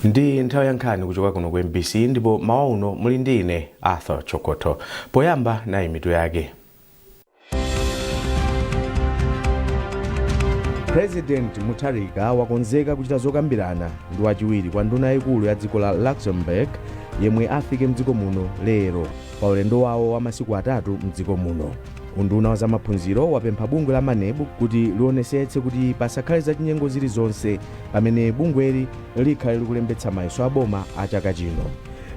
Ndi nthawi yankhani kuchoka kuno ku MBC ndipo mawa uno muli ndi ine Arthur Chokoto. Poyamba nayi mitu yake. President Mutharika wakonzeka kuchita zokambirana ndi wachiwiri kwa nduna yaikulu ya dziko la Luxembourg yemwe afike mdziko muno lero pa ulendo wawo wa masiku atatu mdziko muno. Unduna wa zamaphunziro wapempha bungwe la Manebu kuti lionesetse kuti pasakhale zachinyengo zilizonse pamene bungweli likhale likulembetsa mayeso aboma a chaka chino.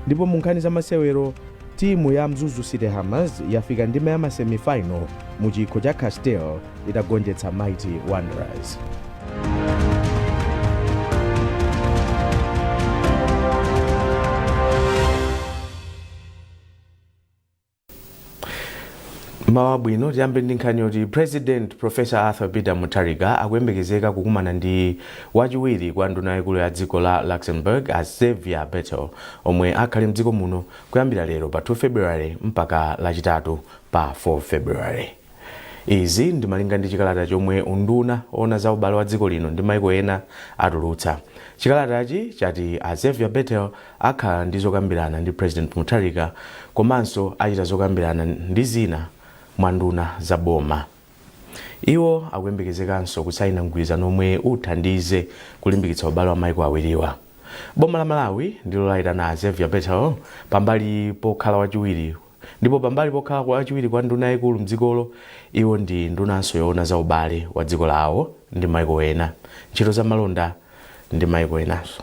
Ndipo mu nkhani za masewero timu ya Mzuzu City Hammers yafika ndime ya semi-final mu chikho cha Castel itagonjetsa Mighty Wanderers. Mawa bwino tiyambe ndi nkhani yoti President Professor Arthur Peter Mutharika akuyembekezeka kukumana ndi wachiwiri kwa nduna yaikulu ya dziko la Luxembourg Xavier Bettel omwe akhale mdziko muno kuyambira lero pa 2 February mpaka lachitatu pa 4 February. Izi ndi malinga ndi chikalata chomwe unduna ona za ubale wa dziko lino ndi maiko ena atulutsa. Chikalatachi chati Xavier Bettel akhala ndi zokambirana ndi President Mutharika komanso achita zokambirana ndi zina mwanduna za boma. Iwo akuyembekezekanso kusaina mgwirizano omwe uthandize kulimbikitsa ubale wa maiko awiriwa. Boma la Malawi ndilo layitana Xavier Bettel pambali pokhala wachiwiri. Ndipo pambali pokhala wachiwiri kwa nduna yaikulu mdzikolo, iwo ndi ndunanso yoona za ubale wa dziko lawo ndi maiko ena, ntchito za malonda ndi maiko enanso.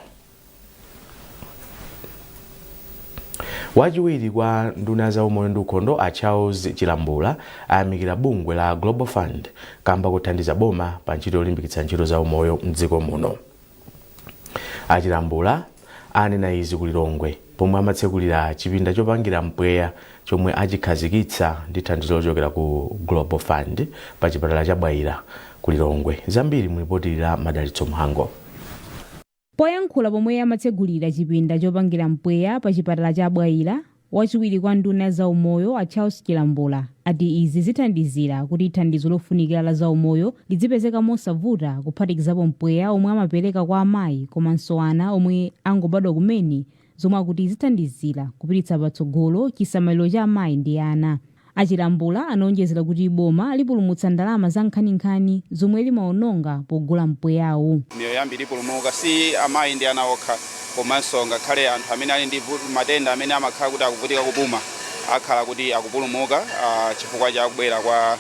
Wachiwiri kwa nduna za umoyo ndi ukhondo a Charles Chilambula ayamikira bungwe la Global Fund kamba kuthandiza boma pa ntchito yolimbikitsa ntchito za umoyo mdziko muno. Achilambula anena izi ku Lilongwe pomwe amatsekulira chipinda chopangira mpweya chomwe achikhazikitsa ndi thandizo lochokera ku Global Fund pa chipatala cha Bwaira ku Lilongwe. Zambiri mulipoti la Madalitso Mhango. Poyankhula pomwe amatsegulira chipinda chopangira mpweya pa chipatala cha Bwaira, wachiwiri kwa nduna za umoyo a Charles Chilambula ati izi zithandizira kuti thandizo lofunikira la za umoyo lidzipezeka mosavuta kuphatikizapo mpweya omwe amapereka kwa amayi komanso ana omwe angobadwa kumene, zomwe akuti zithandizira kupititsa patsogolo chisamaliro cha amayi ndi ana. Achilambula anaonjezera kuti boma lipulumutsa ndalama za nkhaninkhani zomwe limaononga pogula mpweyawo. Miyoyo yambiri ipulumuka si amayi ndi ana okha komanso ngakhale anthu amene ali ndi matenda amene amakhala kuti akuvutika kupuma akhala kuti akupulumuka chifukwa cha kubwera kwa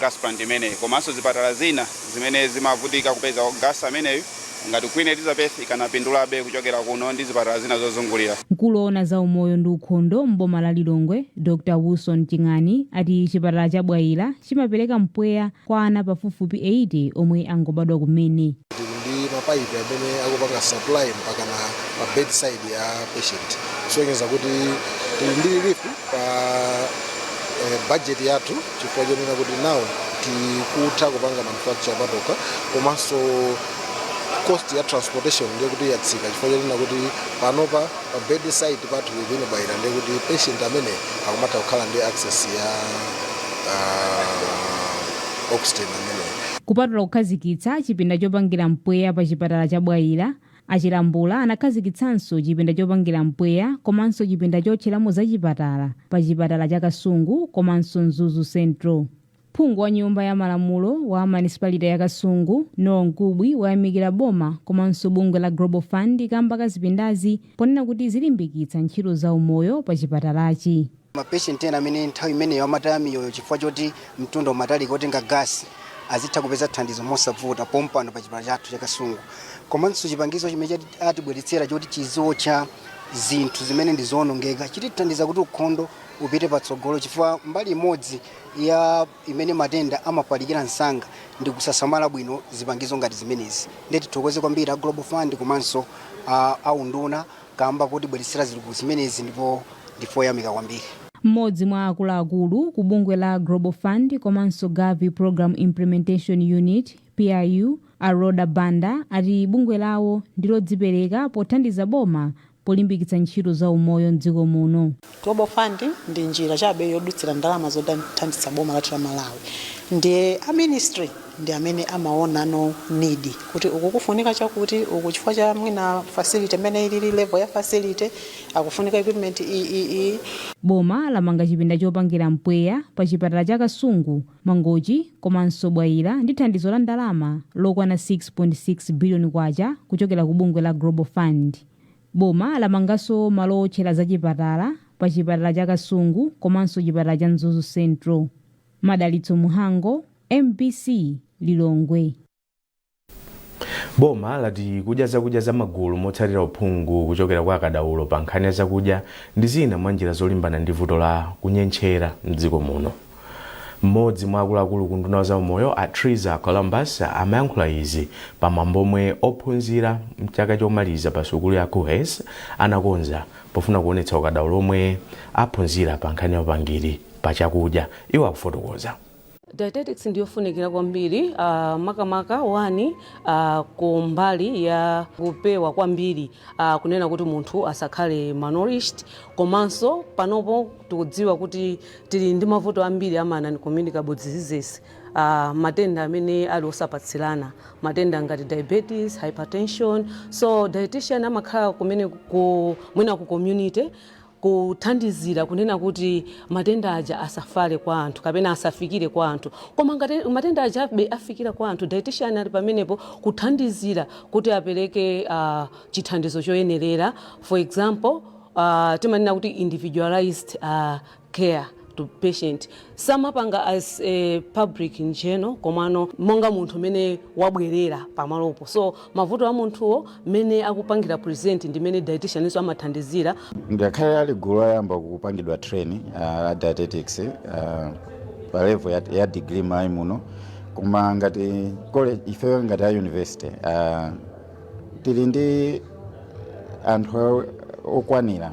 gas plant imeneyi. Komanso zipatala zina zimene zimavutika kupeza gas ameneyu ngati Queen Elizabeth ikanapindulabe kuchokera kuno ndi zipatala zina zozungulira. Mkulu woona za umoyo ndi ukhondo mboma la Lilongwe Dr. Wilson Chingani ati chipatala cha Bwaira chimapereka mpweya kwa ana pafupifupi 80 omwe angobadwa kumene. Ndi mapaipi amene akupanga supply mpaka na pa bedside ya patient. Kusonyeza kuti tili ndi relief pa budget yathu chifukwa chonena kuti nawo tikutha kupanga manufacture patoka komanso cost ya transportation ndiye kuti yatsika chifukwa chonena kuti panopa pa bedside pathu within Bwaira ndiye kuti patient amene akumatha kukhala ndi access ya oxygen amene. Kupatula kukhazikitsa chipinda chopangira mpweya pa chipatala cha Bwaira, Achilambula anakhazikitsanso chipinda chopangira mpweya komanso chipinda chotcheramo za chipatala pa chipatala cha Kasungu komanso Mzuzu Central. Phungu wa nyumba ya malamulo wa municipality ya Kasungu Noah Nkubwi wayamikira boma komanso bungwe la Global Fund kamba ka zipindazi ponena kuti zilimbikitsa ntchito za umoyo pa chipatalachi. Mapatient ena amene nthawi imeneyo amataya miyoyo chifukwa choti mtunda umatali kotenga gasi azitha kupeza thandizo mosavuta pompano pa chipatala chathu cha Kasungu. Komanso chipangizo chimene atibweretsera choti chizocha zinthu zimene ndi zoonongeka chitithandiza kuti ukhondo upite patsogolo chifukwa mbali imodzi ya imene matenda amapalikira msanga ndi kusasamala bwino zipangizo ngati zimenezi. Ndeti tithokoze kwambiri a Global Fund komanso aunduna kamba kuti bweretsera zinthu zimenezi ndipo ndifoyamika kwambiri. Mmodzi mwa akuluakulu ku bungwe la Global Fund komanso Gavi Program Implementation Unit PIU Aroda Banda ati bungwe lawo ndilodzipereka pothandiza boma polimbikitsa ntchito za umoyo mdziko muno. Global Fund ndi njira chabe yodutsira ndalama zothandizira boma lathu la Malawi. Ndiye a ministry ndi amene amaona no need kuti uku kufunika chakuti uku chifukwa cha mwina facility imene ili level ya facility akufunika equipment Boma lamanga chipinda chopangira mpweya pa chipatala cha Kasungu, Mangochi komanso Bwaila ndi thandizo la ndalama lokwana 6.6 billion kwacha kuchokera ku bungwe la Global Fund. Boma lamanganso malo otchera za chipatala pa chipatala cha Kasungu komanso chipatala cha Nzuzu Central. Madalitso Muhango, MBC Lilongwe. Boma lati kudya zakudya za magulu motsatira uphungu kuchokera kwa akadaulo pa nkhani ya zakudya ndi zina mwa njira zolimbana ndi vuto la kunyentchera mdziko muno. Mmodzi mwa akuluakulu ku nduna za umoyo a Triza Columbus amayankhula izi pamwambo omwe ophunzira mchaka chomaliza pa sukulu ya Kuhes anakonza pofuna kuonetsa ukadaulo omwe aphunzira pa nkhani ya upangiri pa chakudya. Iwo akufotokoza. Dietetics ndiyofunikira kwambiri makamaka wani ku mbali ya kupewa kwambiri kunena kuti munthu asakhale malnourished, komanso panopo tikudziwa kuti tili ndi mavuto ambiri ama non-communicable diseases, matenda amene ali osapatsirana, matenda ngati diabetes, hypertension. So dietitian amakhala kumene mwina ku community kuthandizira kunena kuti matenda aja asafale kwa anthu kapena asafikire kwa anthu. Koma ngati matenda aja afikira kwa anthu, dietitian ali pamenepo kuthandizira kuti apereke chithandizo choyenerera. For example, timanena kuti individualized care to patient. Samapanga as a public in general, komano monga munthu mene wabwerera pamalopo. So mavuto a munthuwo mene akupangira present ndi mene dietitian iso amathandizira. Ngakhale ali gulu ayamba kupangidwa training dietetics pa level ya degree mai muno, koma ngati college ifeyo ngati university tili ndi anthu okwanira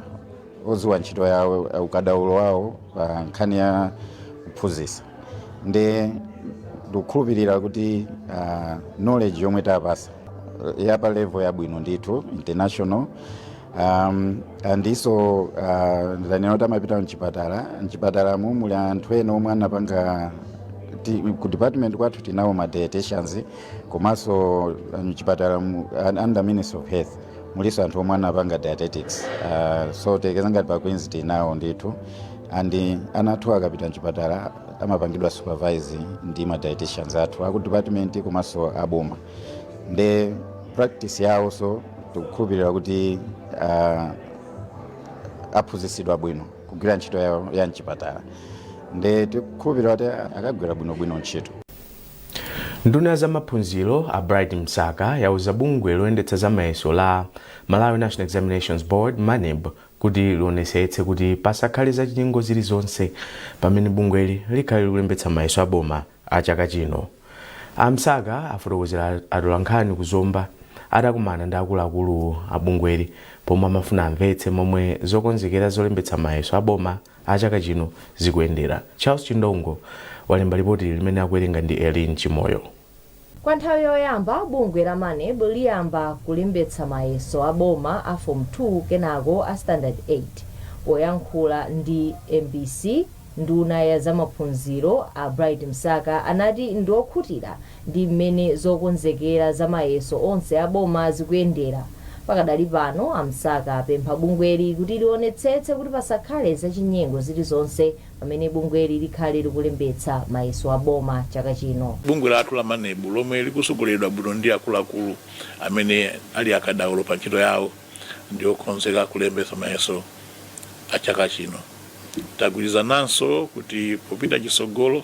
oziwa ntchito yawo, ukadaulo wawo pa nkhani ya kuphunzitsa. Ndi ndikukhulupirira kuti knowledge yomwe tapasa yapa level yabwino ndithu international. Andiso ndanena kuti amapita mchipatala muli anthu ena omwe anapanga ku department kwathu tinawo ma dietitians, komanso mchipatala under Ministry of Health muliso anthu omwe anapanga dietetics. So tekeza ngati pa Queens tinawo ndithu, andi anathu akapita mchipatala amapangidwa supervise ndi ma dietitians athu aku department komanso aboma. Ndi practice yawo so tikukhulupirira kuti aphunzitsidwa bwino kugwira ntchito ya mchipatala. Ndi tikukhulupirira kuti akagwira bwinobwino ntchito. Nduna za maphunziro a Bright Msaka yauza bungwe loyendetsa za mayeso la Malawi National Examinations Board MANEB kuti lionetsetse kuti pasakhale zachinyengo zilizonse pamene bungweli likhale likulembetsa mayeso aboma a chaka chino. Msaka afotokozera atolankhani kuzomba adakumana ndi akuluakulu a bungweli pomwe amafuna amvetse momwe zokonzekera zolembetsa mayeso aboma a chaka chino zikuyendera. Charles Chindongo walemba ripoti limene akuwerenga ndi Elin Chimoyo. Kwa nthawi yoyamba bungwe la MANEB liyamba kulembetsa mayeso aboma a Form 2 kenako a Standard 8. Poyankhula ndi MBC, nduna ya zamaphunziro a Bright Msaka anati ndiokhutira ndi mmene zokonzekera za mayeso onse aboma zikuyendera. Pakadali pano Amsaka apempha bungweli kuti lionetsetse kuti pasakhale zachinyengo zilizonse pamene bungweli likhale likulembetsa mayeso aboma chaka chino. Bungwe lathu la MANEB lomwe likusogoleredwa bwino ndi akuluakulu amene ali akadaulo pa ntchito yawo ndiokonzeka kulembetsa mayeso a chaka chino. Tagwirizananso kuti popita chisogolo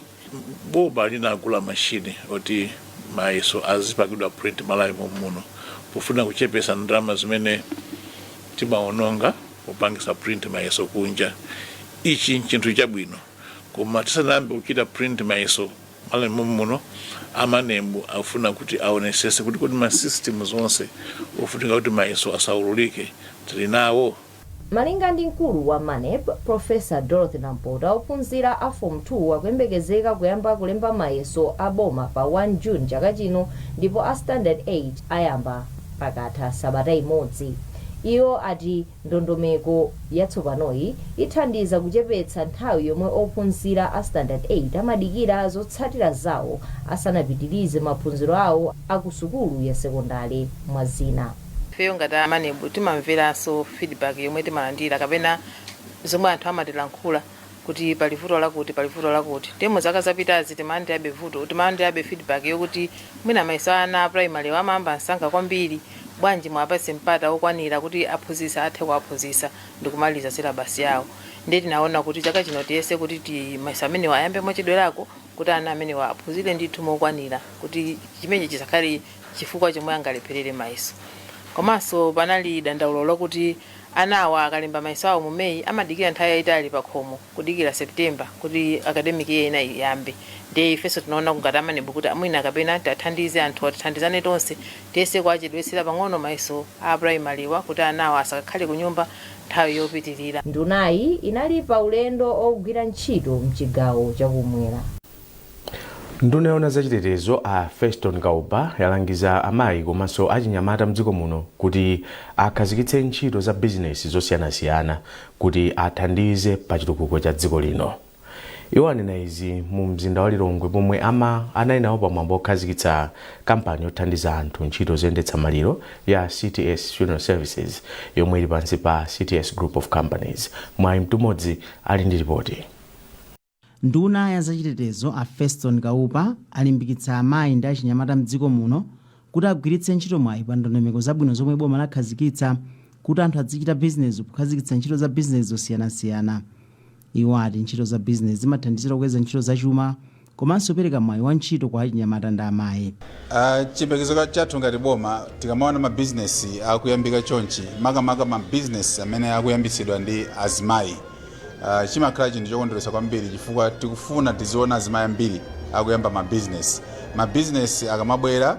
boma linagula mashini oti mayeso azipakidwa print Malawi muno, pofuna kuchepesa ndalama zimene timaononga kupangisa print mayeso kunja. Ichi nchinthu chabwino, koma tisanayambe kuchita print mayeso Malawi muno, MANEB afuna kuti aonetsetse kuti ma system zonse ofunika kuti mayeso asaululike tili nawo. Malinga ndi mkulu wa MANEB, Professor Dorothy Nampota, ophunzira a Form 2 akuyembekeza kuyamba kulemba mayeso aboma pa 1 June chaka chino, ndipo a Standard 8 ayamba pakatha sabata imodzi. Iyo ati ndondomeko yatsopanoyi ithandiza kuchepetsa nthawi yomwe ophunzira a standard 8 amadikira zotsatira zawo asanapitirize maphunziro awo akusukulu ya sekondari mwa zina. Feyo ngati amanebu timamveranso feedback yomwe timalandira kapena zomwe anthu amatilankhula kuti palivuto lakuti temo zaka zapitazi timalandirabe feedback yokuti mwina maiso ana primary amamba msanga kwambiri bwanji mwapase mpata okwanira kuti aphunzitsa athe kuwaphunzitsa ndikumaliza silabasi yawo. Ndiye tinaona kuti chaka chino tiyese kuti maiso amene ayambe mochedwerako kuti ana amene aphunzire ndithu mokwanira kuti chimenechi chisakhale chifukwa chomwe angalepherere maiso. Komanso panali dandaulo lokuti anawa akalemba maiso awo mu Meyi amadikira nthawi yayitali pa khomo kudikira September kuti academic year iyambe. Ndiye ifenso tinaona ngati amanebu kuti amwina kapena tathandize anthu atithandizane tonse tiyese kuwachedwetsera pang'ono maiso a primary wa kuti anawa asakakhale kunyumba nthawi yopitirira. Ndunayi inali pa ulendo ogwira ntchito mchigawo chakumwera. Nduna yona zachitetezo a Feston Kauba yalangiza amayi komanso achinyamata mdziko muno kuti akhazikitse ntchito za business zosiyanasiyana kuti athandize pa chitukuko cha dziko lino. Iwo anena izi mu mzinda wa Lilongwe pomwe anali nawo pamwambo okhazikitsa kampani yothandiza anthu ntchito zoyendetsa maliro ya CTS Funeral Services yomwe ili pansi pa CTS Group of Companies. Mwayi Mtumodzi ali ndi ripoti. Nduna ya zachitetezo a Feston Kauba alimbikitsa amayi ndi achinyamata mdziko muno kuti agwiritse ntchito mwayi pa ndondomeko zabwino zomwe boma lakhazikitsa kuti anthu azichita business kukhazikitsa ntchito za business zosiyanasiyana. Iwo ati ntchito za business zimathandizira kukweza ntchito zachuma komanso kupereka mwayi wa ntchito kwa achinyamata ndi amayi. Chiyembekezo chathu ngati boma tikamaona ma business akuyambika chonchi makamaka ma business amene akuyambitsidwa ndi azimayi. Chimakhala chinthu chokondweretsa kwambiri chifukwa tikufuna tiziona azimayi ambiri akuyamba ma business akamabwera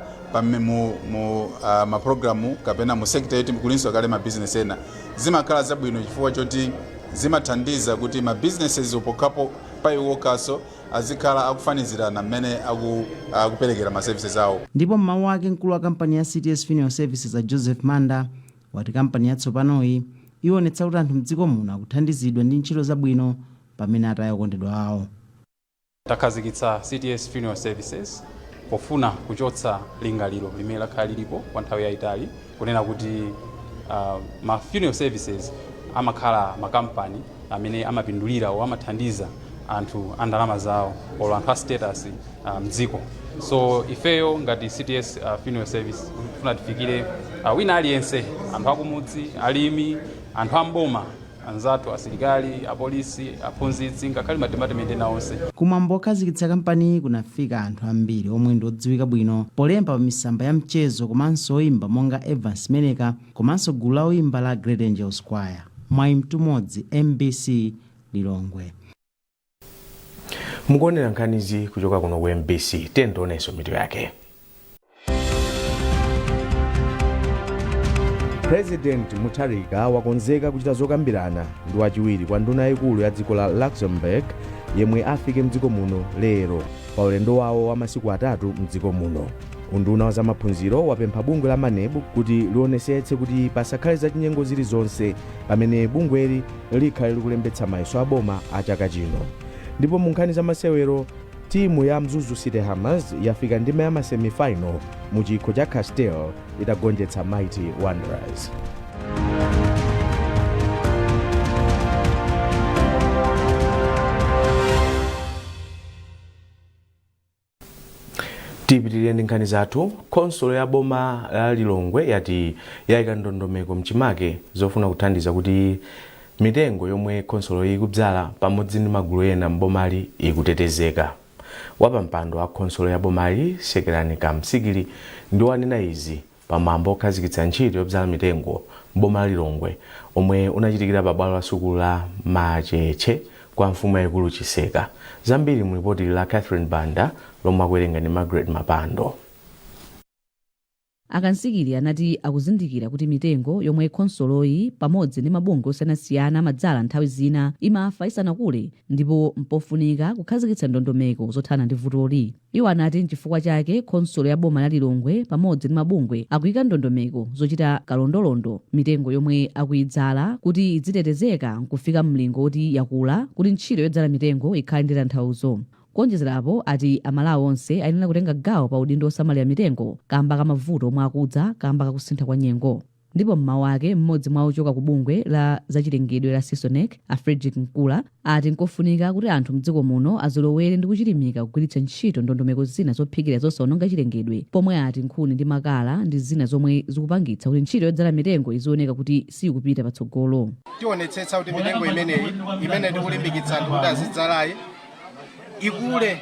ma programu kapena mu sector yetu kulinso kale ma business ena zimakhala zabwino chifukwa choti zimathandiza kuti ma businesses opokapo payiwokaso azikhala akufanizirana mmene akuperekera ma services awo. Ndipo mmawu ake mkulu wa kampani ya CTS Funeral Services a Joseph Manda wati kampani yatsopanoyi ionetsa kuti anthu mdziko muno akuthandizidwa ndi ntchito zabwino pamene ataya okondedwa awo. Takhazikitsa CTS Funeral Services pofuna kuchotsa lingaliro limene lakhala lilipo kwa nthawi yayitali kunena kuti ma funeral services amakhala makampani amene amapindulira o amathandiza anthu andalama zawo olo anthu a status mdziko. So ifeyo ngati CTS Funeral Service kufuna tifikire wina aliyense anthu akumudzi alimi anthu amboma anzathu asilikali apolisi aphunzitsi ngakhale matematamente nawonse. Kumwambo okhazikitsa kampani kunafika anthu ambiri omwe ndi odziwika bwino polemba pa misamba ya mchezo komanso oyimba monga Evans Meneka komanso gulu la oyimba la Great Angels Choir. Mwayi Mtumodzi, MBC Lilongwe. Mukuonera nkhanizi kuchoka kuno ku MBC tendoneso mitu yake. President Mutharika wakonzeka kuchita zokambirana ndi wachiwiri kwa nduna yaikulu ya dziko la Luxembourg yemwe afike mdziko muno lero pa ulendo wawo wa masiku atatu mdziko muno. Unduna wa zamaphunziro wapempha bungwe la Manebu kuti lionetsetse kuti pasakhale zachinyengo zilizonse pamene bungweli likhale likulembetsa mayeso aboma a chaka chino. Ndipo mu nkhani za masewero timu ya Mzuzu City Hammers yafika ndime ya semifinal mu chikho cha Castel itagonjetsa Mighty Wanderers. Tipitirire ndi nkhani zathu. Konsolo ya boma la Lilongwe yati yayika ndondomeko mchimake zofuna kuthandiza kuti mitengo yomwe konsolo ikudzala pamodzi ndi magulu ena mbomali ikutetezeka. Wapampando wa konsolo ya bomali Sekerani Kamsikili ndi wanena izi pamwambo okhazikitsa ntchito yodzala mitengo mboma Lilongwe omwe unachitikira pa bwalo la sukulu la Macheche kwa mfumu yaikulu Chiseka. Zambiri mu ripoti la Catherine Banda lomwe akuwerenga ndi Margaret Mapando. Akansikiri anati akuzindikira kuti mitengo yomwe khonsoloyi pamodzi ndi mabungwe osiyanasiyana amadzala nthawi zina imafa isanakule ndipo mpofunika kukhazikitsa ndondomeko zothana ndi vutoli. Iwo anati n'chifukwa chake khonsolo ya boma la Lilongwe pamodzi ndi mabungwe akuyika ndondomeko zochita kalondolondo mitengo yomwe akuyidzala kuti idzitetezeka nkufika mlingo woti yakula kuti ntchito yodzala mitengo ikhale ndi tanthauzo. Kuonjezerapo ati amalawi onse ayenera kutenga gawo pa udindo osamalira mitengo kamba ka mavuto omwe akudza kamba kakusintha kwa nyengo. Ndipo mmawu ake mmodzi mwa ochoka ku bungwe la zachilengedwe la Sisonec a Frederick Nkula ati nkofunika kuti anthu mdziko muno azolowere ndi kuchilimika kugwiritsa ntchito ndondomeko zina zophikira zosaononga chilengedwe, pomwe ati nkhuni ndi makala ndi zina zomwe zikupangitsa kuti ntchito yodzala mitengo izioneka kuti sikupita patsogolo. Tionetsetsa kuti mitengo imene tikulimbikitsa anthu kuti azidzalayi ikule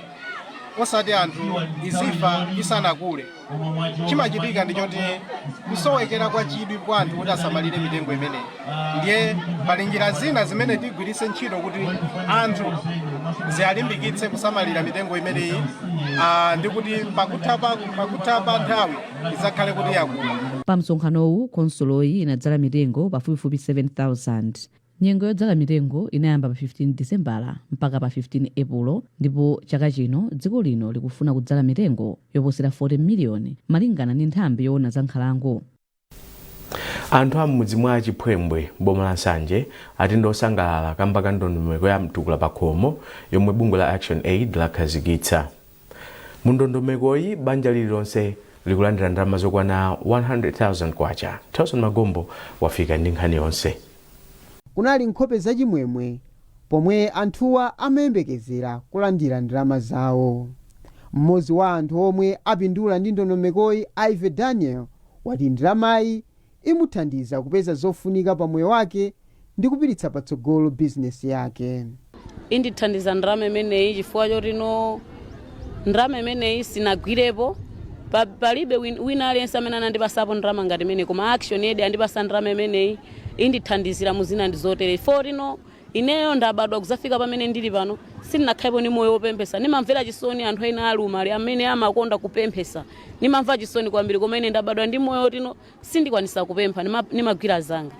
osati anthu izifa isanakule. Chimachitika ndi choti kusowekera kwa chidwi kwa anthu kuti asamalire mitengo imeneyi. Ndiye pali njira zina zimene tigwiritse ntchito kuti anthu zialimbikitse kusamalira mitengo imeneyi ndi kuti pakuthapa nthawi izakhale kuti yakula. Pa msonkhanowu khonsoloyi inadzala mitengo pafupifupi 7,000. Nyengo yodzala mitengo inayamba pa 15 Disembala mpaka pa 15 Epulo ndipo chaka chino dziko lino likufuna kudzala mitengo yoposera 40 miliyoni malingana ndi nthambi yoona za nkhalango. Anthu amudzi mwa Chiphwembwe boma la Nsanje ati ndosangalala kamba ka ndondomeko ya mtukula pa khomo yomwe bungwe la Action Aid lakhazikitsa. Mu ndondomekoyi banja lililonse likulandira ndalama zokwana 100,000 kwacha. Tawson Magombo wafika ndi nkhani yonse. Kunali nkhope zachimwemwe pomwe anthuwa amayembekezera kulandira ndalama zawo. Mmodzi wa anthu omwe apindula ndi ndondomekoyi, Ive Daniel, wati ndalamayi imuthandiza kupeza zofunika pa moyo wake ndi kupititsa patsogolo bizinesi yake. Indithandiza ndalama imeneyi chifukwa choti ndalama imeneyi sinagwirepo palibe wina aliyense amene anandipasapo ndalama ngati imene, koma Action Aid andipasa ndalama imeneyi indithandizira muzina ndizotere. Forino ineyo ndabadwa kuzafika pamene ndili pano sindinakhalepo ni moyo wopemphesa. Nimamvera chisoni anthu ena alumali amene amakonda kupemphesa. Nimamva chisoni kwambiri koma ine ndabadwa ndi moyo tino sindikwanisa kupempha nimagwira zanga.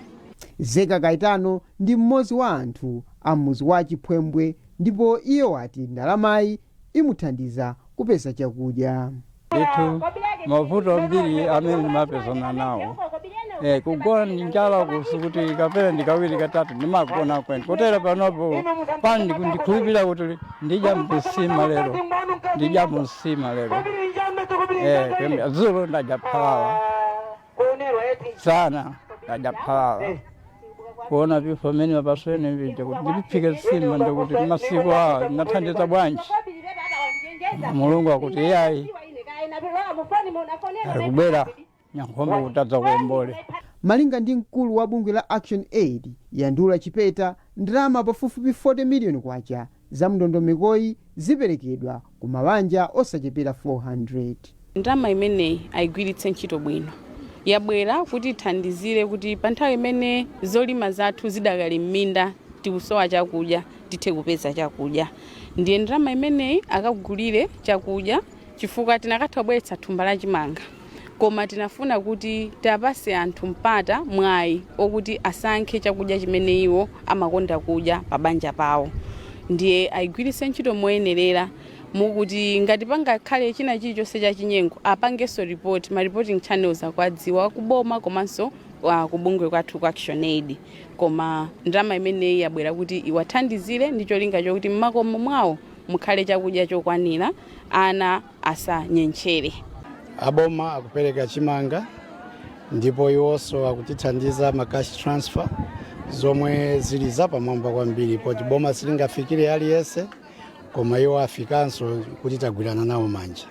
Zeka Kaitano ndi mmodzi wa anthu amuzi wa Chiphwembwe ndipo iyo wati ndalamayi imuthandiza kupeza chakudya. Itu mavuto ambiri amene mapezana nawo. Kugona njala kusukuti kapena ndikawiri katatu ndimakona kwenda. Kotera panopo pandi kundikhulupira kuti ndija msima lero. Kembe zulu ndajaphala. Sana ndajaphala. Kuona vifo mene mapaswene vija kuti ndipike sima ndikuti masiku nathandiza bwanji. Mulungu akuti yayi kubera nyankhombe kutadza kuombole. Malinga ndi mkulu wa bungwe la Action Aid Yandula Chipeta, ndalama pafupifupi 40 miliyoni kwacha za ndondomekoyi ziperekedwa ku mabanja osachepera 400. Ndalama imeneyi ayigwiritse ntchito bwino. Yabwera kuti ithandizire kuti pa nthawi imene zolima zathu zidakali m'minda tikusowa chakudya tithe kupeza chakudya. Ndiye ndalama imeneyi akagulire chakudya chifukwa tinakatha kubweretsa thumba la chimanga. Koma tinafuna kuti tapase anthu mpata mwayi okuti asankhe chakudya chimene iwo amakonda kudya pa banja pawo. Ndiye ayigwiritse ntchito moyenerera mukuti ngati pangakhale china chilichonse cha chinyengo apangenso report ma reporting channels akwadziwa kuboma komanso kubungwe kwathu kwa Action Aid. Koma ndalama imeneyi yabwera kuti iwathandizire ndi cholinga chokuti mmakomo mwawo mukhale chakudya chokwanira ana asanyenchere. Aboma akupereka chimanga ndipo iwonso akutithandiza ma cash transfer zomwe zili zapamwamba kwambiri poti boma silingafikire aliyense koma iwo afikanso kuti tagwirana nawo manja.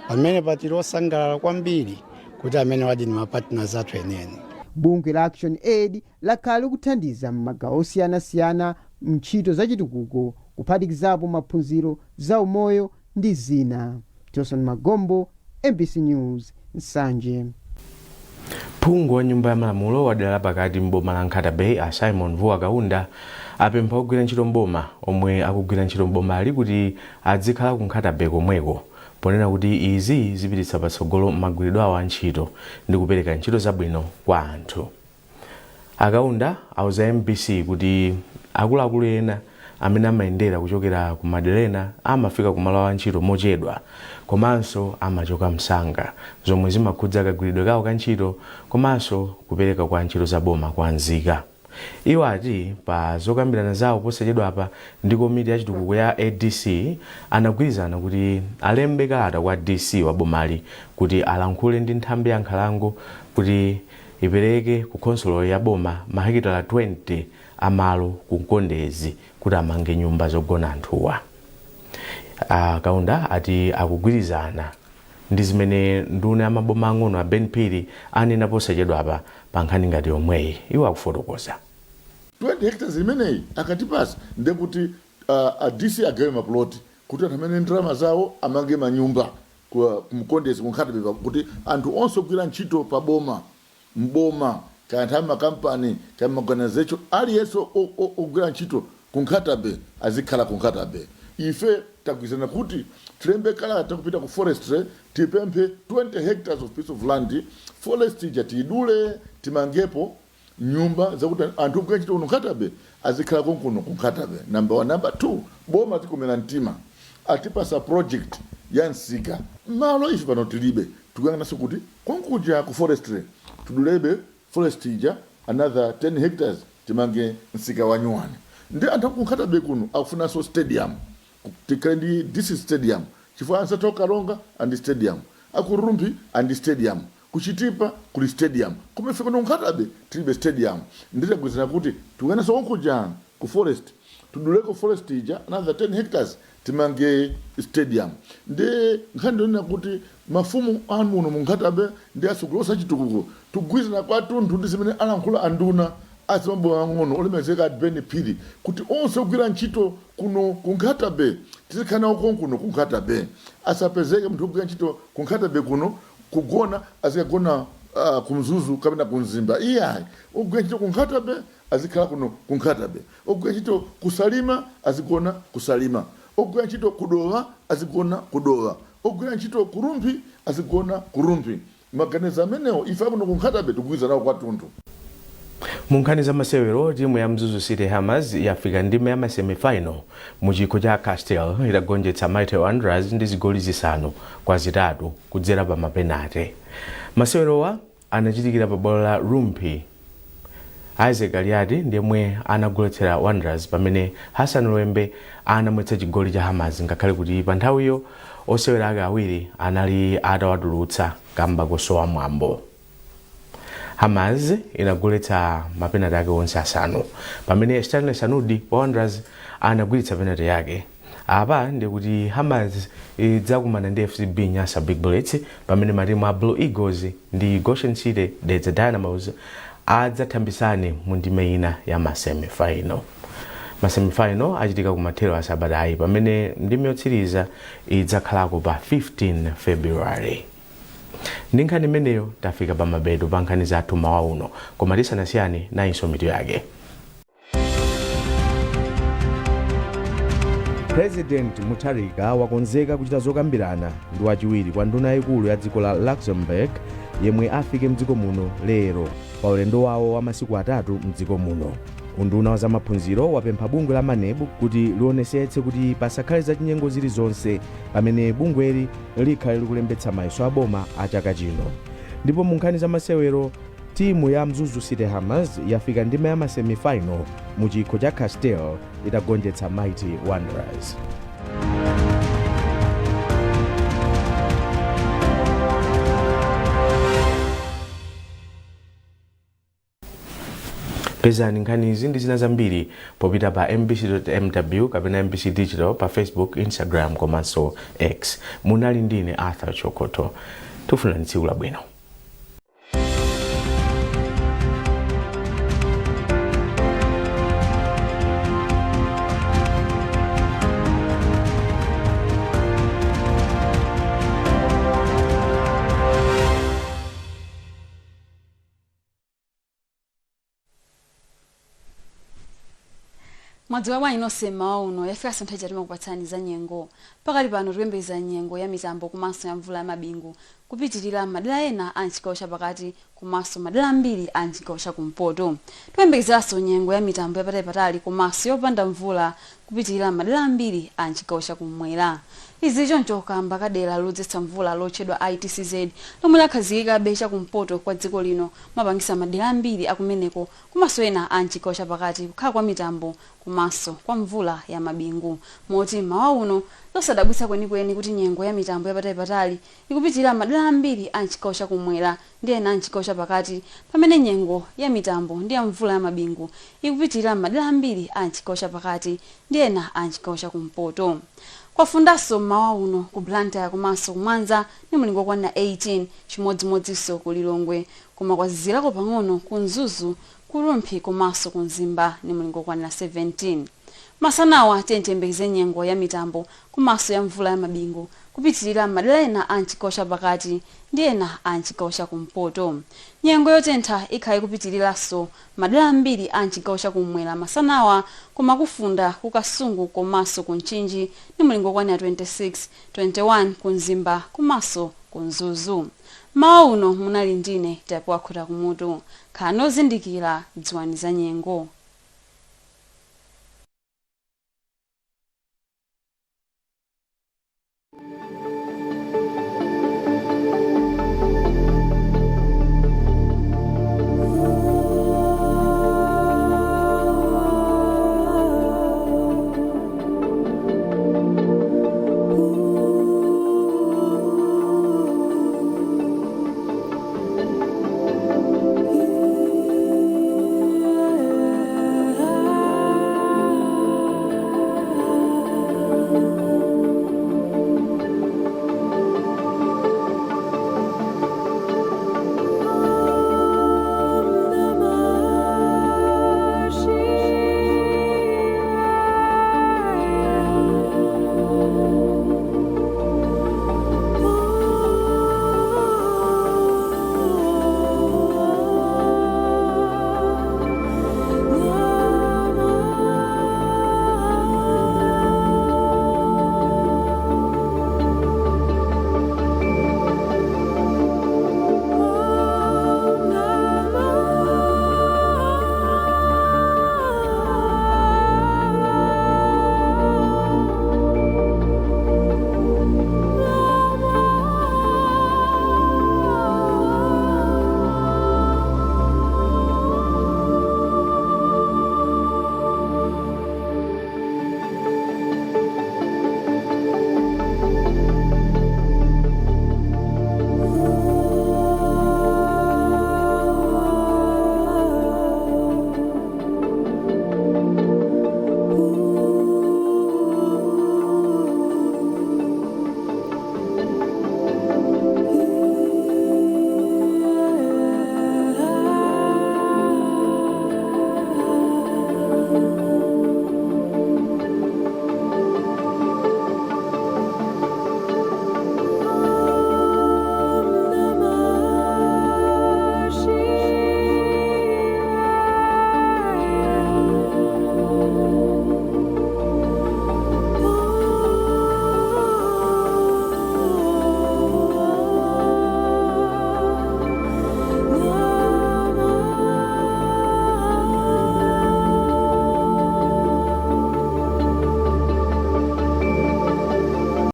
Pamene patili osangalala kwambiri kuti amene wadi ni mapartners athu eneni. Bungwe la Action Aid lakhala likuthandiza m'magawo osiyanasiyana mntchito zachitukuko kuphatikizapo maphunziro za umoyo ndi zina. Tawson Magombo, MBC News, Nsanje. Phungu wa nyumba ya malamulo wa dera pakati mboma la Nkhata Bay a Simon Vuwa Kaunda apempha kugwira ntchito mboma omwe akugwira ntchito mboma ali kuti adzikhala ku Nkhata Bay komweko ponena kuti izi zipititsa patsogolo magwiridwe awo a ntchito ndi kupereka ntchito zabwino kwa anthu. Akaunda auza MBC kuti akuluakulu ena amene amayendera kuchokera ku maderena amafika ku malo a ntchito mochedwa komanso amachoka msanga, zomwe zimakhudza kagwiridwe kawo ka ntchito komanso kupereka kwa ntchito zaboma kwa nzika. Iwo ati pa zokambirana zawo posachedwapa ndi komiti ya chitukuko ya ADC anagwirizana kuti alembe kalata kwa DC wa bomali kuti alankhule ndi nthambi ya Nkhalango kuti ipereke ku konsolo ya boma mahekitala 20 amalo ku Mkondezi kuti amange nyumba zogona anthuwa. Kaunda ati akugwirizana ndi zimene nduna ya maboma ang'ono a Ben Phiri anena posachedwapa pa nkhani ngati yomweyi. Iwo akufotokoza 20 hectares imeneyi akatipasa ndekuti DC agawe maploti kuti anthu amene ndalama zawo amange manyumba ku Mkondezi kunkhatabe kuti anthu onse ogwira ntchito pa boma mboma kana nthawi makampani kana organization aliyense ogwira ntchito kunkhatabe azikhala kunkhatabe. Ife tagwirizana kuti tilembe kalata kupita ku forestry tipemphe 20 hectares of piece of land forest ija tidule timangepo nyumba zakuti anthu ogwira ntchito kunkhatabe azikhala konkuno kunkhatabe. Number 1. Number 2, boma tikomera mtima atipasa project ya nsika malo ife pano tilibe tikuyang'ananso kuti konkuja ku forestry tudulebe forest ija another 10 hectares timange nsika wa nyuwani. Ndi anthu kunkhatabe kuno akufunanso stadium tikhale ndi DC stadium chifukwa ansatoka Kalonga and stadium akurumbi and stadium kuchitipa kuli stadium kumefika kunkhatabe tilibe stadium. Nditagwirizana kuti tikuyang'ananso konkuja ku forest tuduleko forest ija another 10 hectares timange stadium. Ndi nkhani ndionena kuti mafumu anu muno munkhatabe ndi asogolosa chitukuko tugwirizana kwa tunthu ndi zimene alankhula anduna azimaboma ang'ono olemekezeka Ben Phiri kuti onse ogwira ntchito kuno kunkhatabe tizikhala nawo konkuno kunkhatabe asapezeke munthu ogwira ntchito kunkhatabe kuno kugona azikagona kumzuzu kapena kumzimba. Iyayi ogwira ntchito kunkhatabe azikhala kuno kunkhatabe, ogwira ntchito kusalima azigona kusalima, ogwira ntchito kudowa azigona kudowa, ogwira ntchito kurumpi azigona kurumpi. Maganizo amenewo ife kuno kunkhatabe tugwirizana nawo kwathunthu. Munkhani za masewero timu ya Mzuzu City Hammers yafika ndime ya semifinal mu chikho cha Castel itagonjetsa Mighty Wanderers ndi zigoli zisanu kwa zitatu kudzera pa mapenate. Masewerowa anachitikira pa bwalo la Rumpi. Isaac Aliadi ndiyemwe anagoletsera Wanderers pamene Hassan Lwembe anamwetsa chigoli cha Hammers ngakhale kuti pa nthawiyo osewera ake awiri anali atawadulutsa kamba kosowa mwambo. Hammers inagoletsa mapenati ake onse asanu pamene Stanley Sanudi wa Wanderers anagwiritsa penati yake. Apa ndi kuti Hammers idzakumana ndi FCB Nyasa Big Bullets pamene matimu a Blue Eagles ndi Goshen City Dedza Dynamos adzathambisane mu ndime ina ya masemifinal. Masemifinal achitika kumathero a Sabatayi pamene ndime yotsiriza idzakhalako pa 15 February. Ndi nkhani imeneyo tafika pa mapeto pa nkhani zathu mawa uno, koma tisanasiyane nayinso mitu yake. President Mutharika wakonzeka kuchita zokambirana ndi wachiwiri kwa nduna yaikulu ya dziko la Luxembourg yemwe afike mdziko muno lero pa ulendo wawo wa masiku atatu mdziko muno. Unduna wa zamaphunziro wapempha bungwe la Manebu kuti lionetsetse kuti pasakhale zachinyengo zilizonse pamene bungweli likhale likulembetsa mayeso aboma a chaka chino. Ndipo mu nkhani za masewero timu ya Mzuzu City Hammers yafika ndime ya masemifinal mu chikho cha Castel itagonjetsa Mighty Wanderers. Pezani nkhani izi ndi zina zambiri popita pa mbc.mw kapena MBC Digital pa Facebook, Instagram komanso X. Munali ndine Arthur Chokoto. Tifunani tsiku labwino. Mwadziwa bwanji nonse mmawa uno yafika nthawi yatima kupatsani za nyengo. Pakali pano tikuyembekeza nyengo ya mitambo komanso ya mvula ya mabingu kupitirira madera ena a chigawo chapakati komanso madera ambiri a chigawo chakumpoto. Tikuyembekezeranso nyengo ya mitambo yapatali komanso yopanda mvula kupitirira madera ambiri a chigawo chakumwera. Izi choncho kamba kadera lodzetsa mvula lotchedwa ITCZ lomwe lakhazikikabe chakumpoto kwa dziko lino mapangisa madera ambiri akumeneko komanso ena a chigawo chapakati kukhala kwa mitambo komanso kwa mvula ya mabingu. Moti mmawa uno losadabwitsa kwenikweni kuti nyengo ya mitambo yapatali ikupitirira madera ambiri a chigawo chakumwera ndi ena a chigawo chapakati, pamene nyengo ya mitambo ndi ya mvula ya mabingu ikupitirira madera ambiri a chigawo chapakati ndi ena a chigawo chakumpoto. Kwafundanso mmawa uno ku Blantyre komanso kumwanza ni mulingo kwana 18 chimodzimodzinso ku Lilongwe, koma kwazizirako pang'ono ku Mzuzu, ku Lumphi komanso ku Mzimba ni mulingo kwana 17. Masanawa tiyembekeze nyengo ya mitambo komanso ya mvula ya mabingu kupitirira madera ena a chigawo chapakati ndi ena a chigawo chakumpoto. Nyengo yotentha ikhala kupitiriranso madera ambiri a chigawo chakumwera masanawa, koma kufunda ku Kasungu komanso ku Nchinji ni mulingo kwana 26, 21 ku Mzimba komanso ku Mzuzu. Mawa uno munali ndine Tapu Wakhuta kumutu. Khala nozindikira dziwani za nyengo.